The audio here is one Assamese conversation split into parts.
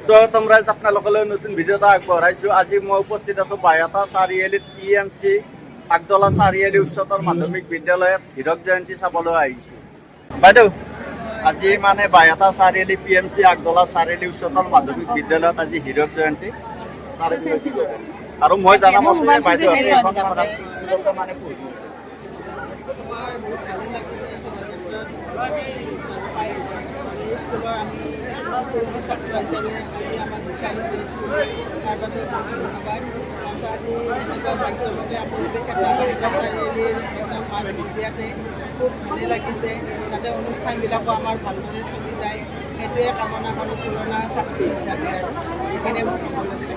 স্বাগতম ৰাইজ, আপোনালোকলৈ নতুন ভিডিঅ' এটা আগবঢ়াইছোঁ। আজি মই উপস্থিত আছোঁ বাইহাটা চাৰিআলিত PMC আগদলা চাৰিআলি উচ্চতৰ মাধ্যমিক বিদ্যালয়ত হীৰক জয়ন্তী চাবলৈ আহিছোঁ। বাইদেউ, আজি মানে বাইহাটা চাৰিআলি PMC আগদলা চাৰিআলি উচ্চতৰ মাধ্যমিক বিদ্যালয়ত আজি হীৰক জয়ন্তী আৰু মই জানামতে বাইদেউ মানে স্কুলৰ আমি পুৰণি ছাত্ৰ হিচাপে আজি আমাক বিচাৰিছে স্কুলে, তাৰ বাবে ধন্যবাদ। তাৰপিছত আজি এনেকুৱা জাকজমকীয়া পৰিৱেশ এটা চাৰিআলিৰ একদম মাজমজিয়াতে খুব ভালে লাগিছে। তাতে অনুষ্ঠানবিলাকো আমাৰ ভালদৰে চলি যায়, সেইটোৱে কামনা কৰোঁ পুৰণা ছাত্ৰী হিচাপে। আৰু এইখিনিয়ে মোৰ সমালোচনা।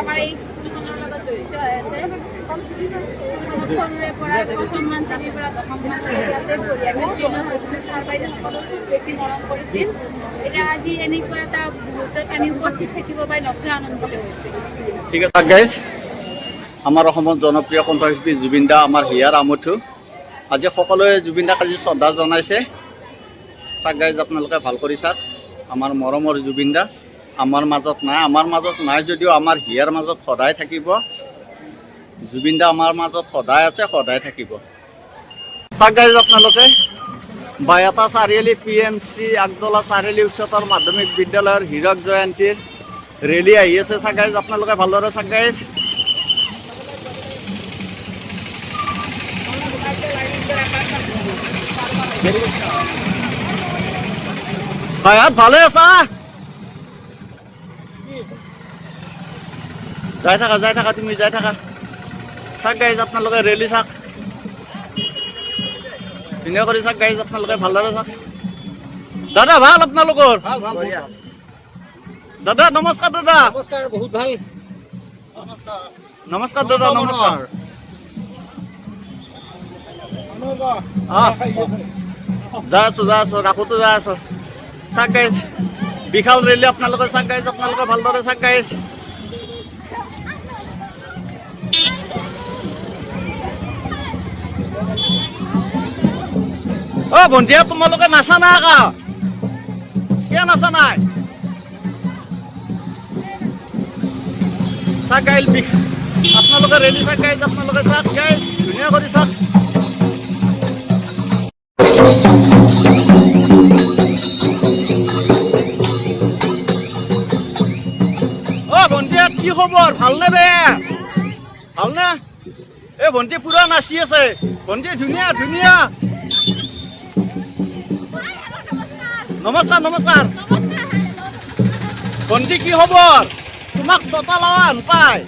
আমাৰ এই স্কুলখনৰ লগত জড়িত হৈ আছে। সৰুৰে পৰা সন্মান শ্ৰেণীৰ পৰা দশম শ্ৰেণীলৈকে ইয়াতে পঢ়ি আমি ট্ৰেইনত হৈছিলোঁ। ছাৰ বাইদেউসকলে খুব বেছি মৰম কৰিছিল। এতিয়া আজি এনেকুৱা এটা মুহূৰ্তত আমি উপস্থিত থাকিব পাৰি নথৈ আনন্দিত হৈছোঁ। ঠিক আছে গাইজ, আমাৰ অসমৰ জনপ্ৰিয় কণ্ঠশিল্পী জুবিন দা আমাৰ হিয়াৰ আমঠু। আজি সকলোৱে জুবিন দাক আজি শ্ৰদ্ধা জনাইছে। চাওক গাইজ, আপোনালোকে ভাল কৰি চাওক, আমাৰ মৰমৰ জুবিন দা আমাৰ মাজত নাই যদিও আমাৰ হিয়াৰ মাজত সদায় থাকিব। জুবিন দা আমাৰ মাজত সদায় আছে, সদায় থাকিব। চাওক গাইজ, আপোনালোকে বাইহাটা চাৰিআলি PMC আগদলা চাৰিআলি উচ্চতৰ মাধ্যমিক বিদ্যালয়ৰ হীৰক জয়ন্তীৰ ৰেলী আহি আছে। চাওক গাইজ, আপোনালোকে ভালদৰে চাওক গাইজ। বাইহাত ভালে আছা? যাই থাকা তুমি যাই থাকা। চাওক গাইজ, আপোনালোকে ৰেলী চাওক, ধুনীয়া কৰি চাওক গাইজ, আপোনালোকে ভালদৰে চাওক। দাদা ভাল আপোনালোকৰ? দাদা নমস্কাৰ। দাদা নমস্কাৰ, বহুত ভাল। নমস্কাৰ দাদা, নমস্কাৰ। যাই আছো ৰাখোতো যাই আছো। চাওক গাইজ, বিশাল ৰেলী আপোনালোকে চাওক গাইজ, আপোনালোকে ভালদৰে চাওক গাইজ। অ ভণ্টিয়া, তোমালোকে নাচা নাই আকা? কিয় নাচা নাই? চাওক গাইজ, আপোনালোকে ৰেলী চাওক গাইজ, আপোনালোকে চাওক গাইজ, ধুনীয়া কৰি চাওক। অ ভণ্টিয়া, কি খবৰ? ভালনে বেয়া? ভালনে? এই ভণ্টি পুৰা নাচি আছে। ভণ্টি ধুনীয়া ধুনীয়া। নমস্কাৰ। ভণ্টি কি খবৰ? তোমাক ছটা লোৱা নাপায়।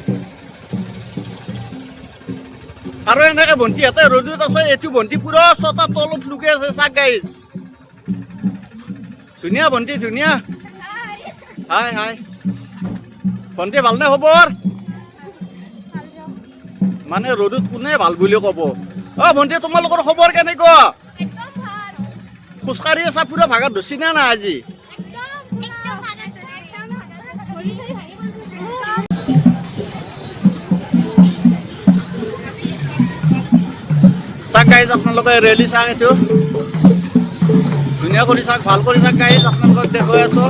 আৰু এনেকে ভণ্টিহঁতে ৰ'দত আছে, এইটো ভণ্টি পুৰা ছটা তলত লুকাই আছে। চাওক গাইজ, ধুনীয়া ভণ্টি ধুনীয়া। হাই ভণ্টি ভালনে খবৰ? মানে ৰ'দত কোনে ভাল বুলি ক'ব? অ ভণ্টি, তোমালোকৰ খবৰ কেনেকুৱা? খোজকাঢ়ি আছা? পুৰা ভাগত ধৰছি নে নাই আজি? চাওক গাইজ, আপোনালোকে ৰেলী চাওক, এইটো ধুনীয়া কৰি চাওক, ভাল কৰি চাওক গাইজ, আপোনালোকক দেখুৱাই আছো।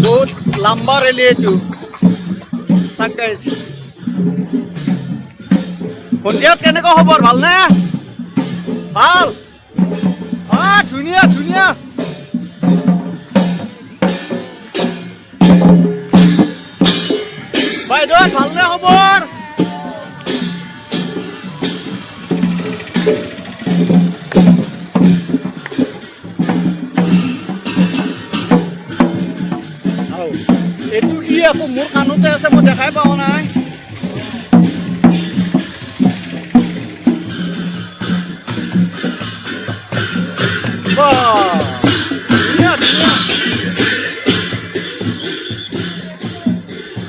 বহুত লম্বা ৰেলী এইটো। চাওক গাইজ, ভণ্টিহঁত কেনেকুৱা খবৰ? ভালনে? ভাল? ধুনীয়া। বাইদেউ ভালনে খবৰ? এইটো কি আকৌ মোৰ কাণতে আছে, মই দেখাই পাওঁ নাই।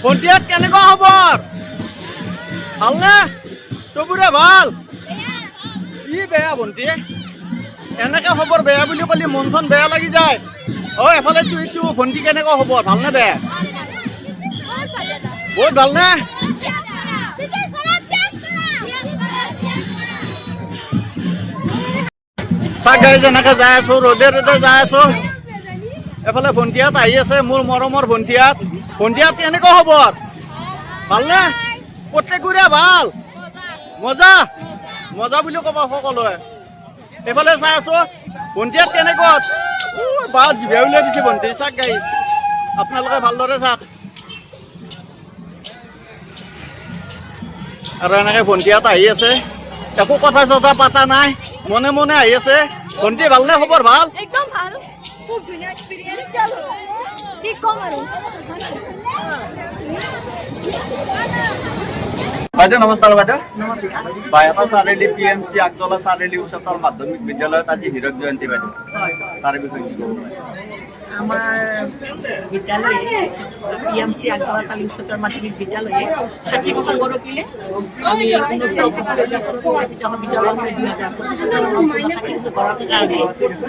ভণ্টিহঁত কেনেকুৱা খবৰ? ভালনে? চবৰে ভাল? কি বেয়া ভণ্টি? এনেকে খবৰ বেয়া বুলি ক'লে মন চন বেয়া লাগি যায়। অ এফালে এইটো ভণ্টি কেনেকুৱা খবৰ? ভালনে বেয়া? বহুত ভালনে? চাওক গাইজ, এনেকে যাই আছো, ৰ'দে ৰ'দে যাই আছো। এফালে ভণ্টিয়াত আহি আছে মোৰ মৰমৰ ভণ্টিয়াত ভণ্টিয়াত কেনেকুৱা খবৰ ভালনে প্ৰত্যেকৰে ভাল মজা মজা বুলি ক'ব সকলোৱে এইফালে চাই আছো ভণ্টিয়াত কেনেকুৱা বা জিভা উলিয়াই দিছে ভণ্টি চাওক গাইছ আপোনালোকে ভালদৰে চাওক আৰু এনেকৈ ভণ্টিয়াত আহি আছে একো কথা চথা পাতা নাই মনে মনে আহি আছে ভণ্টি ভালনে খবৰ ভাল একদম ভাল খুব ধুনীয়া এক্সপিৰিয়েঞ্চ কি ক'ম আৰু বাইদেউ নমস্কাৰ বাইদেউ বাইহাটা চাৰিআলি PMC আগতলা চাৰিআলি উচ্চতৰ মাধ্যমিক বিদ্যালয়ত আজি হীৰক জয়ন্তী বাইদেউ তাৰ বিষয়ে কি ক'ব আমাৰ বিদ্যালয়ে PMC আগতলা চাৰিআলি উচ্চতৰ মাধ্যমিক বিদ্যালয়ে 60 বছৰ গৌৰৱিলে আমি 1925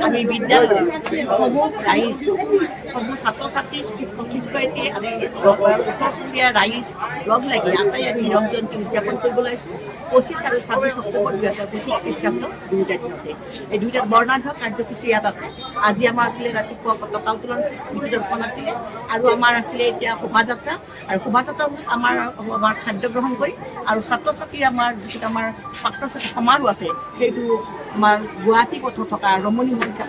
আমি বিদ্যালয়ৰ সমূহ ৰাইজ সমূহ ছাত্ৰ ছাত্ৰী শিক্ষক শিক্ষয়িত্ৰী আমি ওচৰ চুবুৰীয়া ৰাইজ লগ লাগি আটাই আমি হীৰক জয়ন্তী উদযাপন কৰিবলৈ আহিছোঁ 25 আৰু 26 অক্টোবৰ 2025 খ্ৰীষ্টাব্দ দুয়োটা দিনতে এই দুয়োটা বৰ্ণাঢ্য কাৰ্যসূচী ইয়াত আছে আজি আমাৰ আছিলে ৰাতিপুৱা পতাকা উত্তোলন স্মৃতি দৰ্পণ আছিলে আৰু আমাৰ আছিলে এতিয়া শোভাযাত্ৰা আৰু শোভাযাত্ৰাৰ আমাৰ খাদ্য গ্ৰহণ কৰি আৰু ছাত্ৰ ছাত্ৰীৰ আমাৰ যিটো আমাৰ প্ৰাক্তন ছাত্ৰী সমাৰোহ আছে সেইটো আমাৰ গুৱাহাটী পথত থকা ৰমণী মন্দিৰ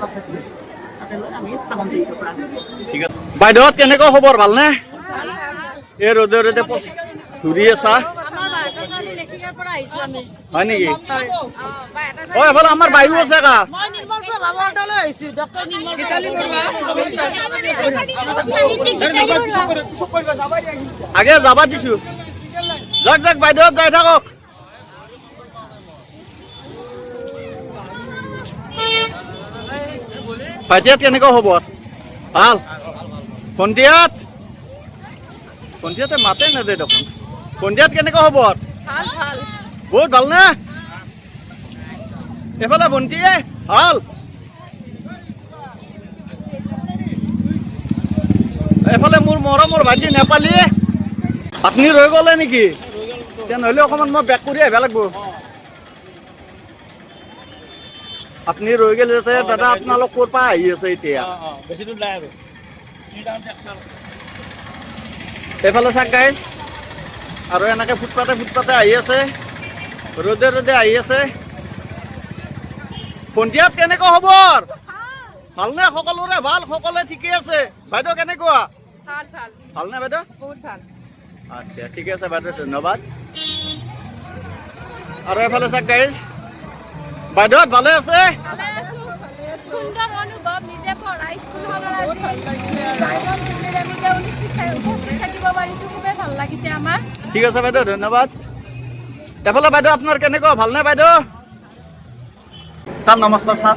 তাতে লৈ আমি স্থানান্তৰিত কৰা হৈছে ঠিক আছে বাইদেউত কেনেকুৱা খবৰ ভালনে এই ৰ'দে ৰ'দে ঘূৰি আছা হয় নেকি অ এফালে আমাৰ বায়ু আছে কা আগে যাবা দিছো যাক যাক বাইদেউত যাই থাকক ভাইটিয়াত কেনেকুৱা খবৰ ভাল ভণ্টিয়াত ভণ্টিয়াতে মাতে নেদে দেখোন ভণ্টিয়াত কেনেকুৱা খবৰ ভাল ভাল বহুত ভালনে এফালে ভণ্টিয়ে ভাল এফালে মোৰ মৰমৰ ভাইটি নেপালী আপুনি ৰৈ গ'লে নেকি তেনেহ'লে অকণমান মই বেক কৰি আহিব লাগিব আপুনি ৰৈ গ'লে দাদা আপোনালোক ক'ৰ পৰা আহি আছে এতিয়া এইফালে চাওক গাইজ আৰু এনেকৈ ফুটপাতে আহি আছে ৰ'দে ৰ'দে আহি আছে ভণ্টিয়াত কেনেকুৱা খবৰ ভালনে সকলোৰে ভাল সকলোৱে ঠিকে আছে বাইদেউ কেনেকুৱা ভাল ভাল ভালনে বাইদেউ বহুত ভাল আচ্ছা ঠিক আছে বাইদেউ ধন্যবাদ আৰু এফালে চাওক গাইজ বাইদেউত ভালে আছে সুন্দৰ অনুভৱ নিজে পঢ়া স্কুলখনৰ উপস্থিত থাকিব পাৰিছোঁ খুবেই ভাল লাগিছে আমাৰ ঠিক আছে বাইদেউ ধন্যবাদ এফালে বাইদেউ আপোনাৰ কেনেকুৱা ভালনে বাইদেউ ছাৰ নমস্কাৰ ছাৰ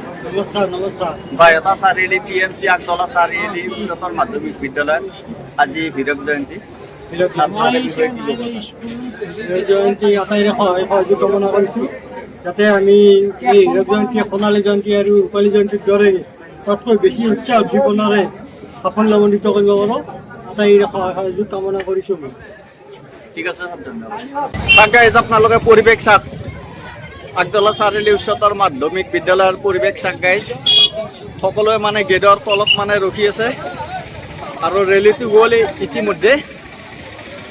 নমস্কাৰ বাইহাটা চাৰিআলি PMC আগতলা চাৰিআলি উচ্চতৰ মাধ্যমিক বিদ্যালয়ত আজি হীৰক জয়ন্তী জয়ন্তী আটাইৰে সহযোগ কামনা কৰিছোঁ যাতে আমি এই হীৰক জয়ন্তী সোণালী জয়ন্তী আৰু ৰূপালী জয়ন্তীৰ দৰে তাতকৈ বেছি উৎসাহ উদ্দীপনাৰে সাফল্যমণ্ডিত কৰিব পাৰোঁ আটাইৰে সহযোগ কামনা কৰিছোঁ মই ঠিক আছে ছাৰ ধন্যবাদ চাওক গাইজ আপোনালোকে পৰিৱেশ চাওক আগতলা চাৰিআলি উচ্চতৰ মাধ্যমিক বিদ্যালয়ৰ পৰিৱেশ চাওক গাইজ সকলোৱে মানে গেটৰ তলত মানে ৰখি আছে আৰু ৰেলীটো গ'ল ইতিমধ্যে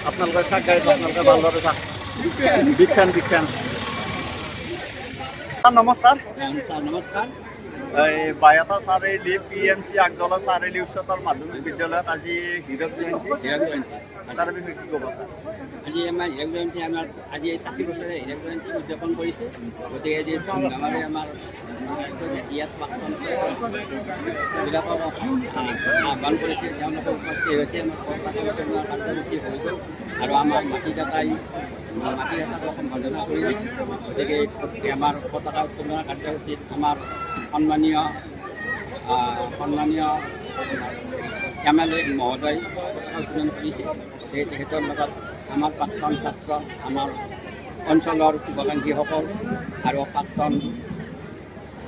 আপোনালোকে চাওক গাইজ আপোনালোকে ভালদৰে চাওক বিখ্যান নমস্কাৰ নমস্কাৰ এই বাইহাটা চাৰিআলি PMC আগতলা চাৰিআলি উচ্চতৰ মাধ্যমিক বিদ্যালয়ত আজি হীৰক জয়ন্তী তাৰ বিষয়ে কি ক'ব ছাৰ আজি আমাৰ হীৰক জয়ন্তী আমাৰ আজি 60 বছৰে হীৰক জয়ন্তী উদযাপন কৰিছে গতিকে আজি ধুমধামেৰে আমাৰ ইয়াত বিলাকক আহ্বান কৰিছে তেওঁলোকে উপস্থিত হৈছে আমাৰ কাৰ্যসূচী হৈ গ'ল আৰু আমাৰ মাটিদাতাক সম্বৰ্ধনা কৰিলে গতিকে আমাৰ পতাকা উত্তোলনৰ কাৰ্যসূচীত আমাৰ সন্মানীয় MLA মহোদয় উত্তোলন কৰিছে তেখেতৰ লগত আমাৰ প্ৰাক্তন ছাত্ৰ আমাৰ অঞ্চলৰ শুভাকাংক্ষীসকল আৰু প্ৰাক্তন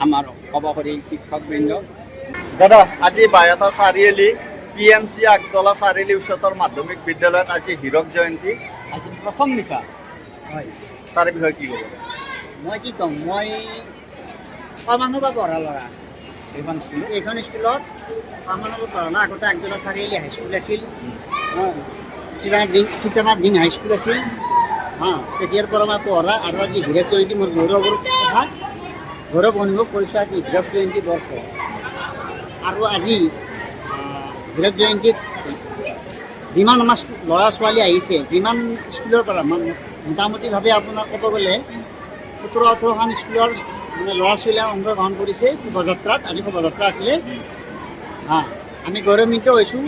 আমাৰ সভাপতি শিক্ষকবৃন্দ দাদা আজি বাইহাটা চাৰিআলি PMC আগতলা চাৰিআলি উচ্চতৰ মাধ্যমিক বিদ্যালয়ত আজি হীৰক জয়ন্তী আজি প্ৰথম নিশা হয় তাৰ বিষয়ে কি ক'ব মই কি ক'ম মই কমানো বা পঢ়া ল'ৰা এইখন স্কুলত এইখন স্কুলত আমাৰ লগত পঢ়া নাই আগতে আগজলা চাৰিআলি হাইস্কুল আছিল চিতানাথ দিন হাইস্কুল আছিল তেতিয়াৰ পৰা মই পঢ়া আৰু আজি হীৰক জয়ন্তী মোৰ গৌৰৱৰ কথা গৌৰৱ অনুভৱ কৰিছোঁ আজি হীৰক জয়ন্তী বৰ্ষ আৰু আজি হীৰক জয়ন্তীত যিমান আমাৰ ল'ৰা ছোৱালী আহিছে যিমান স্কুলৰ পৰা মোটামুটিভাৱে আপোনাৰ ক'ব গ'লে 17-18খন স্কুলৰ মানে ল'ৰা ছোৱালীয়ে অংশগ্ৰহণ কৰিছে শোভাযাত্ৰাত আজি শোভাযাত্ৰা আছিলে আমি গৌৰৱান্বিত হৈছোঁ